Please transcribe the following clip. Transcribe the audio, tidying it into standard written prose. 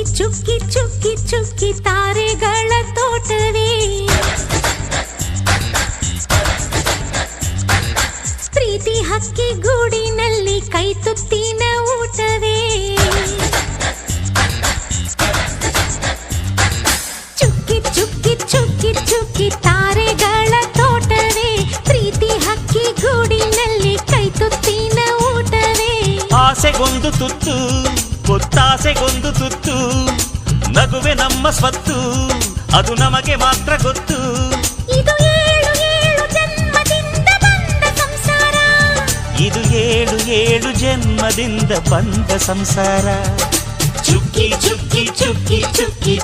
ಚುಕ್ಕಿ ಚುಕ್ಕಿ ಚುಕ್ಕಿ ತಾರೆಗಳ ತೋಟವೇ ಪ್ರೀತಿ ಹಕ್ಕಿ ಗೂಡಿನಲ್ಲಿ ಕೈ ತುತ್ತಿನ ಊಟವೇ ಚುಕ್ಕಿ ಚುಕ್ಕಿ ಚುಕ್ಕಿ ಚುಕ್ಕಿ ತಾರೆಗಳ ತೋಟವೇ ಪ್ರೀತಿ ಹಕ್ಕಿ ಗೂಡಿನಲ್ಲಿ ಕೈ ತುತ್ತಿನ ಊಟವೇ ಆಸೆಗೊಂದು ತುತ್ತು ಒತ್ತಾಸೆಗೊಂದು ತುತ್ತು ನಗುವೆ ನಮ್ಮ ಸ್ವತ್ತು ಅದು ನಮಗೆ ಮಾತ್ರ ಗೊತ್ತು ಇದು ಏಳು ಏಳು ಜನ್ಮದಿಂದ ಬಂದ ಸಂಸಾರ ಇದು ಏಳು ಏಳು ಜನ್ಮದಿಂದ ಬಂದ ಸಂಸಾರ ಚುಕ್ಕಿ ಚುಕ್ಕಿ ಚುಕ್ಕಿ ಚುಕ್ಕಿ